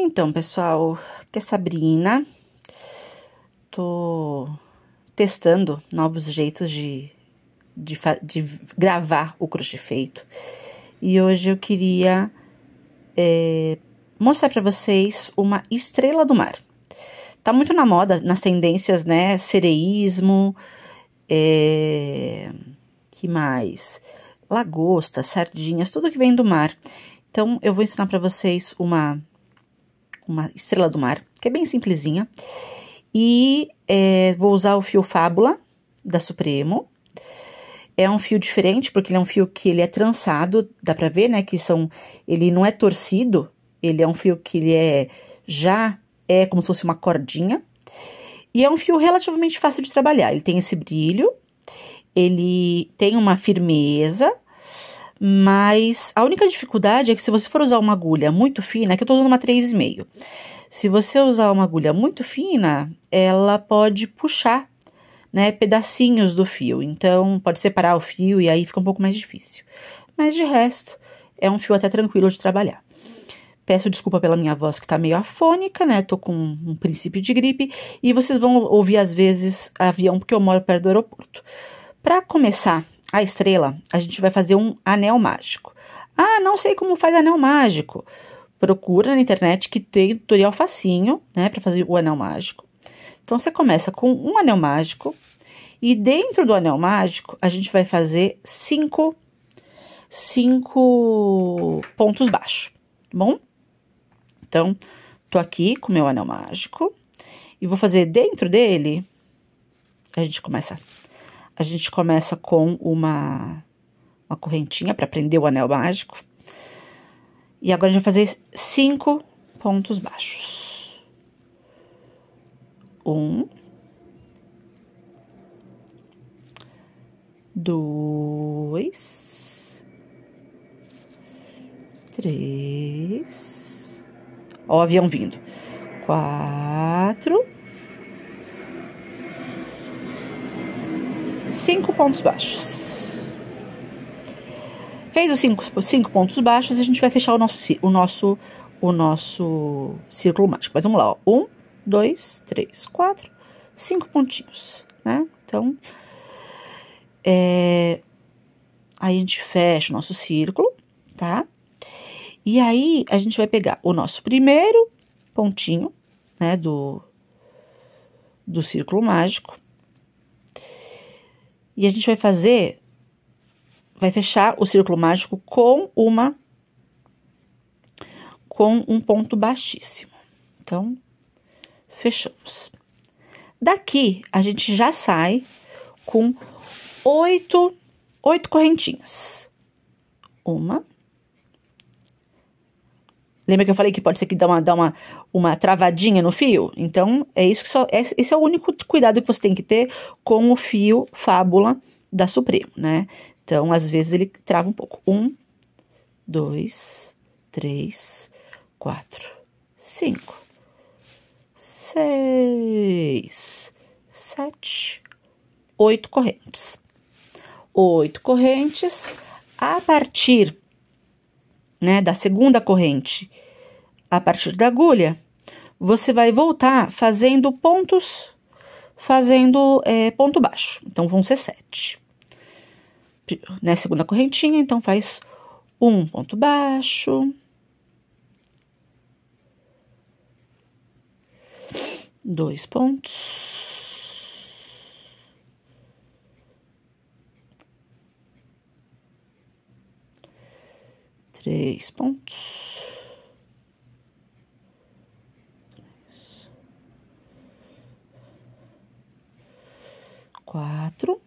Então, pessoal, aqui é Sabrina. Tô testando novos jeitos de gravar o crochê feito. E hoje eu queria mostrar pra vocês uma estrela do mar. Tá muito na moda, nas tendências, né? Sereísmo, que mais? Lagosta, sardinhas, tudo que vem do mar. Então, eu vou ensinar pra vocês uma estrela do mar, que é bem simplesinha. E vou usar o fio Fábula da Supremo. É um fio diferente, porque ele é um fio que ele é trançado, dá pra ver, né, que ele não é torcido, ele é um fio que ele já é como se fosse uma cordinha. E é um fio relativamente fácil de trabalhar, ele tem esse brilho, ele tem uma firmeza, mas a única dificuldade é que se você for usar uma agulha muito fina, que eu tô usando uma 3,5. Se você usar uma agulha muito fina, ela pode puxar, né, pedacinhos do fio. Então, pode separar o fio e aí fica um pouco mais difícil. Mas, de resto, é um fio até tranquilo de trabalhar. Peço desculpa pela minha voz que tá meio afônica, né? Tô com um princípio de gripe. E vocês vão ouvir, às vezes, avião, porque eu moro perto do aeroporto. Para começar a estrela, a gente vai fazer um anel mágico. Ah, não sei como faz anel mágico. Procura na internet que tem tutorial facinho, né, para fazer o anel mágico. Então, você começa com um anel mágico e dentro do anel mágico, a gente vai fazer cinco pontos baixos, tá bom? Então, tô aqui com o meu anel mágico e vou fazer dentro dele, a gente começa com uma correntinha para prender o anel mágico. E agora a gente vai fazer 5 pontos baixos. 1, 2, 3. Ó o avião vindo. 4, 5 pontos baixos. Fez os 5 pontos baixos, a gente vai fechar o nosso círculo mágico. Mas vamos lá, ó. 1, 2, 3, 4, 5 pontinhos, né? Então, aí a gente fecha o nosso círculo, tá? E aí, a gente vai pegar o nosso primeiro pontinho, né, do círculo mágico. E a gente vai fechar o círculo mágico com um ponto baixíssimo. Então, fechamos. Daqui, a gente já sai com 8 correntinhas. Uma. Lembra que eu falei que pode ser que dá uma travadinha no fio? Então, esse é o único cuidado que você tem que ter com o fio Fábula da Supremo, né? Então, às vezes, ele trava um pouco. 1, 2, 3, 4, 5, 6, 7, 8 correntes. 8 correntes. A partir, né, da segunda corrente, a partir da agulha, você vai voltar fazendo ponto baixo. Então, vão ser 7. Né, segunda correntinha, então faz um ponto baixo, 2 pontos, 3 pontos, 4,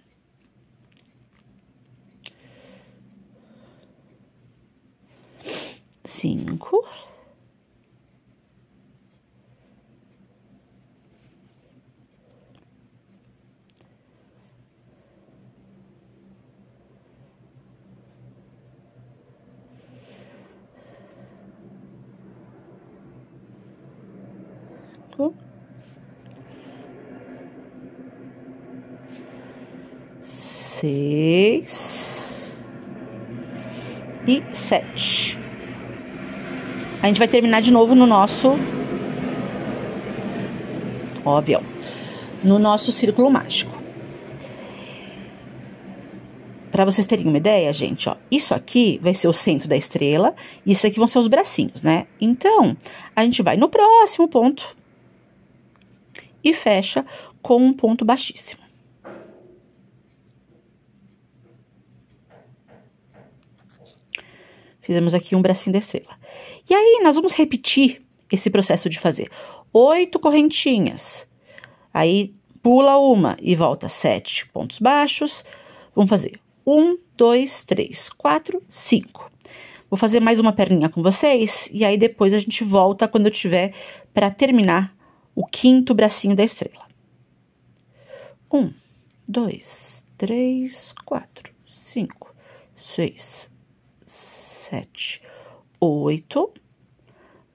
5, 6 e 7. A gente vai terminar de novo no nosso... Ó, avião. No nosso círculo mágico. Para vocês terem uma ideia, gente, ó, isso aqui vai ser o centro da estrela e isso aqui vão ser os bracinhos, né? Então, a gente vai no próximo ponto e fecha com um ponto baixíssimo. Fizemos aqui um bracinho da estrela. E aí, nós vamos repetir esse processo de fazer 8 correntinhas. Aí, pula uma e volta 7 pontos baixos. Vamos fazer 1, 2, 3, 4, 5. Vou fazer mais uma perninha com vocês e aí depois a gente volta quando eu tiver para terminar o 5º bracinho da estrela. 1, 2, 3, 4, 5, 6, 7, 8.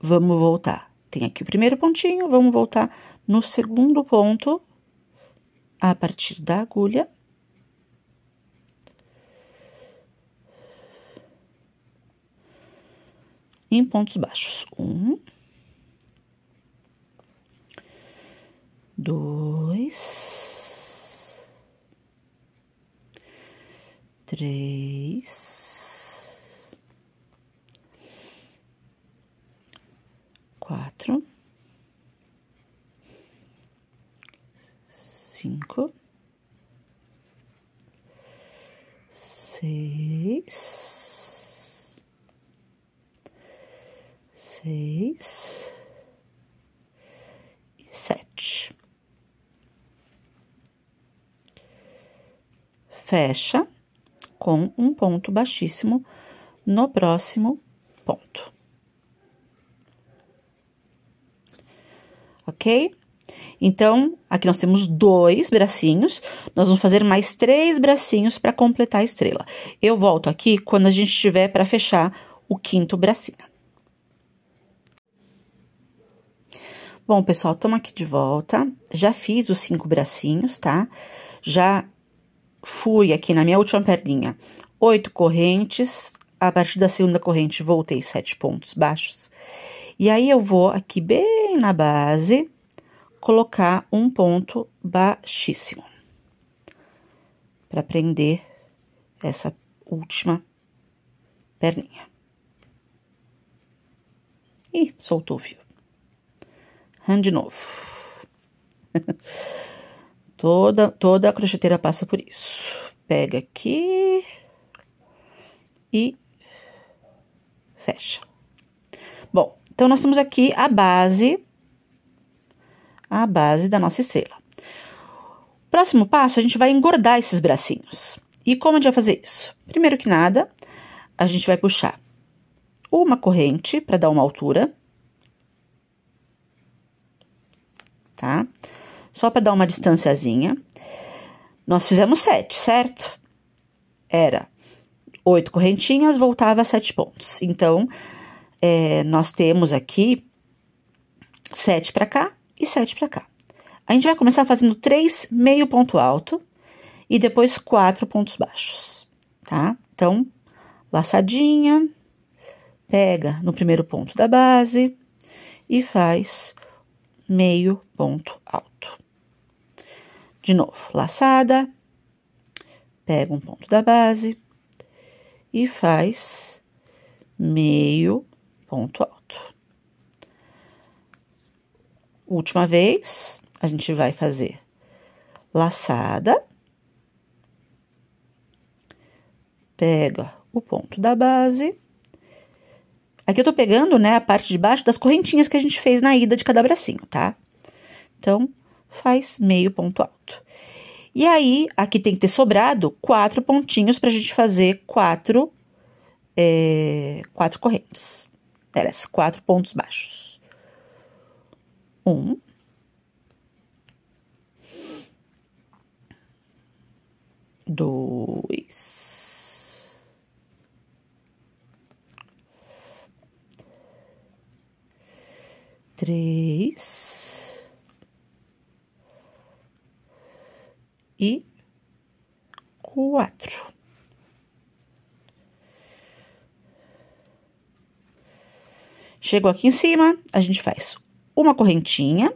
Vamos voltar. Tem aqui o primeiro pontinho, vamos voltar no segundo ponto a partir da agulha. Em pontos baixos. 1, 2, 3, 4, 5, 6, 6 e 7. Fecha com um ponto baixíssimo no próximo ponto. Ok? Então, aqui nós temos 2 bracinhos, nós vamos fazer mais 3 bracinhos para completar a estrela. Eu volto aqui quando a gente estiver para fechar o 5º bracinho. Bom, pessoal, estamos aqui de volta. Já fiz os 5 bracinhos, tá? Já fui aqui na minha última perninha, 8 correntes. A partir da segunda corrente, voltei 7 pontos baixos. E aí, eu vou aqui bem na base, colocar um ponto baixíssimo. Para prender essa última perninha. Ih, soltou o fio. De novo. Toda a crocheteira passa por isso. Pega aqui e fecha. Bom, então nós temos aqui a base da nossa estrela. Próximo passo, a gente vai engordar esses bracinhos. E como a gente vai fazer isso? Primeiro que nada, a gente vai puxar uma corrente para dar uma altura. Tá? Só para dar uma distanciazinha. Nós fizemos 7, certo? Era 8 correntinhas, voltava a 7 pontos. Então, nós temos aqui 7 para cá e 7 para cá. A gente vai começar fazendo 3 meio ponto alto e depois 4 pontos baixos, tá? Então, laçadinha, pega no primeiro ponto da base e faz meio ponto alto. De novo, laçada, pega um ponto da base e faz meio ponto alto. Última vez, a gente vai fazer laçada, pega o ponto da base. Aqui eu tô pegando, né, a parte de baixo das correntinhas que a gente fez na ida de cada bracinho, tá? Então, faz meio ponto alto. E aí, aqui tem que ter sobrado 4 pontinhos pra gente fazer 4 correntes. Aliás, 4 pontos baixos. 1. 2. 3 e 4. Chegou aqui em cima, a gente faz uma correntinha.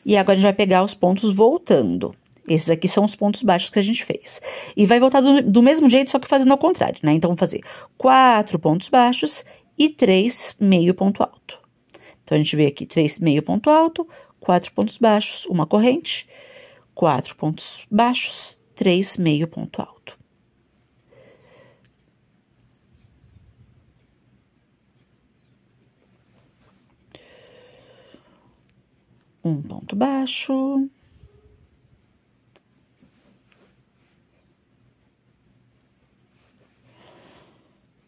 E agora a gente vai pegar os pontos voltando. Esses aqui são os pontos baixos que a gente fez. E vai voltar do mesmo jeito, só que fazendo ao contrário, né? Então, vamos fazer 4 pontos baixos e 3 meio ponto alto. Então, a gente vê aqui 3 meio ponto alto, 4 pontos baixos, uma corrente, 4 pontos baixos, 3 meio ponto alto. Um ponto baixo.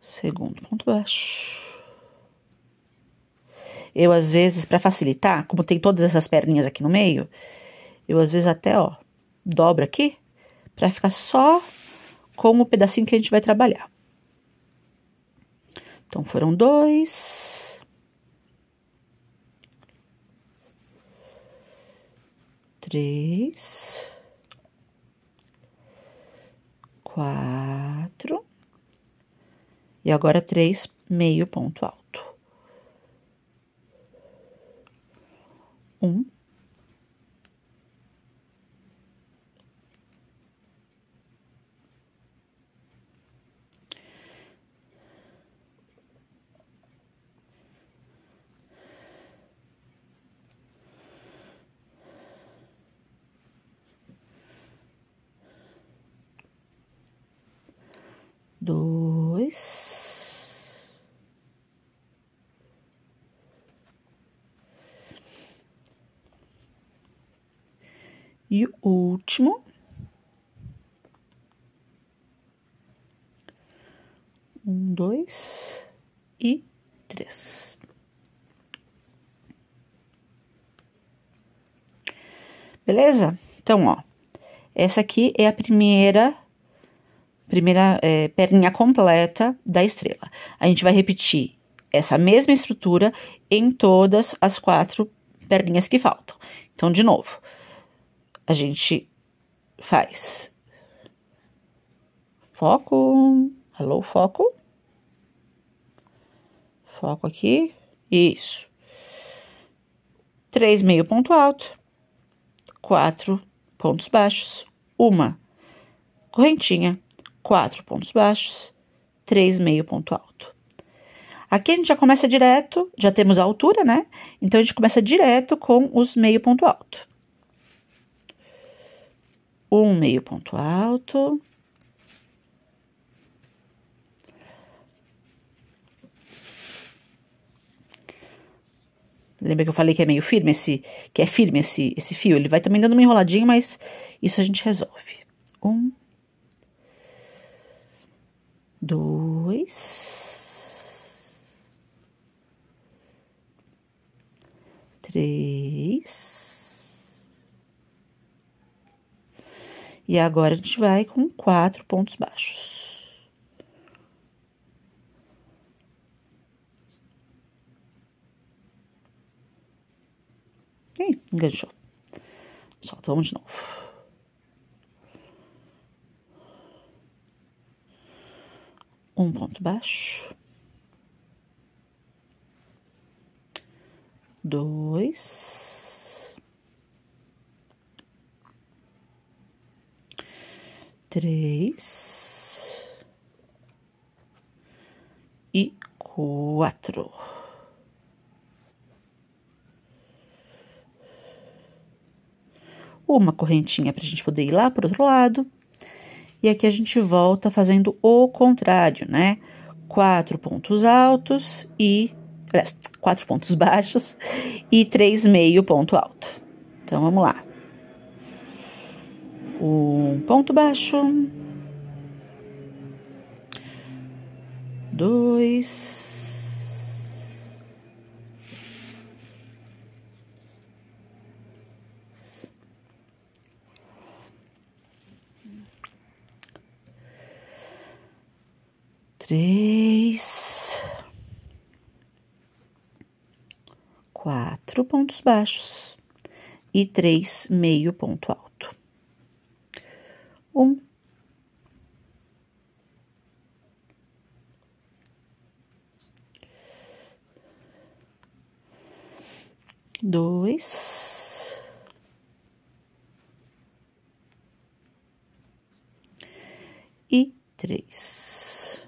Segundo ponto baixo. Eu, às vezes, para facilitar, como tem todas essas perninhas aqui no meio, eu, às vezes, até, ó, dobro aqui, pra ficar só com o pedacinho que a gente vai trabalhar. Então, foram 2. 3. 4. E agora 3 meio ponto alto. 1. 2. E o último. 1, 2 e 3. Beleza? Então, ó, essa aqui é a primeira perninha completa da estrela. A gente vai repetir essa mesma estrutura em todas as 4 perninhas que faltam. Então, de novo, a gente faz foco, alô, foco, foco aqui, isso. 3 meio ponto alto, 4 pontos baixos, uma correntinha, 4 pontos baixos, 3 meio ponto alto. Aqui a gente já começa direto, já temos a altura, né? Então, a gente começa direto com os meio ponto alto. 1 meio ponto alto. Lembra que eu falei que é meio firme que é firme esse fio? Ele vai também dando uma enroladinha, mas isso a gente resolve. 1, 2, 3. E agora, a gente vai com 4 pontos baixos. Ih, enganchou. Solta, vamos de novo. Um ponto baixo. 2. 3. E 4. Uma correntinha pra gente poder ir lá pro outro lado. E aqui a gente volta fazendo o contrário, né? 4 pontos altos e... 4 pontos baixos e 3 meio ponto alto. Então, vamos lá. Um ponto baixo. 2. 3, 4 pontos baixos e 3 meio ponto alto. 1, 2, 2. E 3.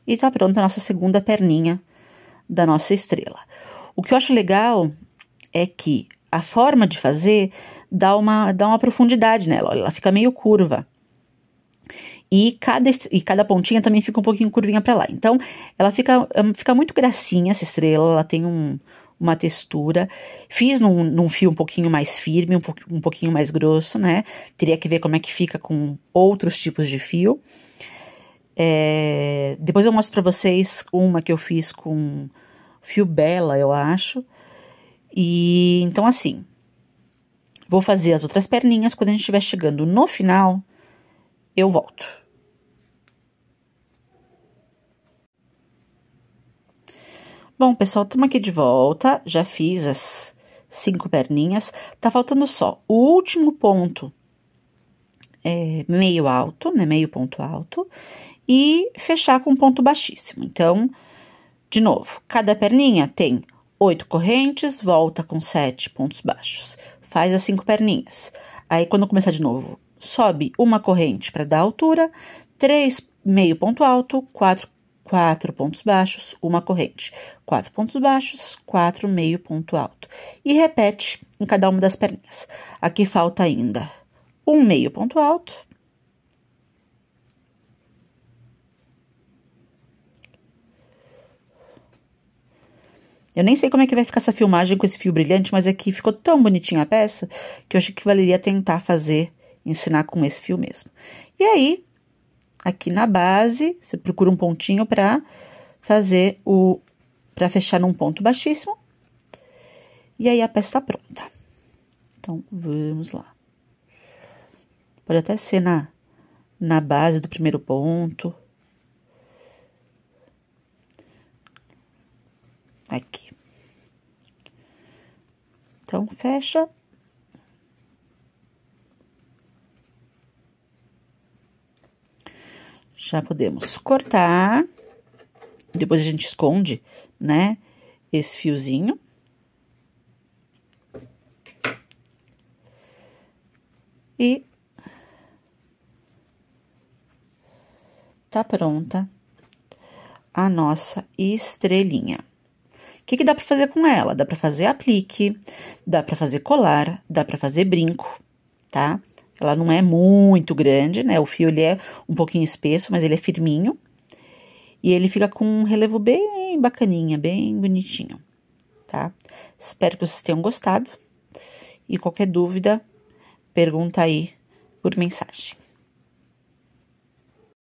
E tá pronta a nossa segunda perninha da nossa estrela. O que eu acho legal é que a forma de fazer dá uma profundidade nela, olha, ela fica meio curva. E cada pontinha também fica um pouquinho curvinha pra lá. Então, ela fica muito gracinha, essa estrela, ela tem uma textura. Fiz num fio um pouquinho mais firme, um pouquinho mais grosso, né? Teria que ver como é que fica com outros tipos de fio. Depois eu mostro pra vocês uma que eu fiz com fio Bela, eu acho. E então, assim, vou fazer as outras perninhas. Quando a gente estiver chegando no final, eu volto. Bom, pessoal, estamos aqui de volta. Já fiz as 5 perninhas. Tá faltando só o último ponto meio alto, né? Meio ponto alto. E fechar com ponto baixíssimo. Então, de novo, cada perninha tem 8 correntes, volta com 7 pontos baixos. Faz as 5 perninhas. Aí, quando começar de novo, sobe uma corrente para dar altura, 3 meio ponto alto, 4 pontos baixos, uma corrente. 4 pontos baixos, 4 meio ponto alto. E repete em cada uma das perninhas. Aqui falta ainda um meio ponto alto. Eu nem sei como é que vai ficar essa filmagem com esse fio brilhante, mas é que ficou tão bonitinha a peça que eu achei que valeria tentar ensinar com esse fio mesmo. E aí, aqui na base, você procura um pontinho pra fechar num ponto baixíssimo. E aí, a peça tá pronta. Então, vamos lá. Pode até ser na base do primeiro ponto. Aqui. Então, fecha. Já podemos cortar. Depois a gente esconde, né, esse fiozinho. E tá pronta a nossa estrelinha. O que dá pra fazer com ela? Dá pra fazer aplique, dá pra fazer colar, dá pra fazer brinco, tá? Ela não é muito grande, né? O fio, ele é um pouquinho espesso, mas ele é firminho. E ele fica com um relevo bem bacaninha, bem bonitinho, tá? Espero que vocês tenham gostado. E qualquer dúvida, pergunta aí por mensagem.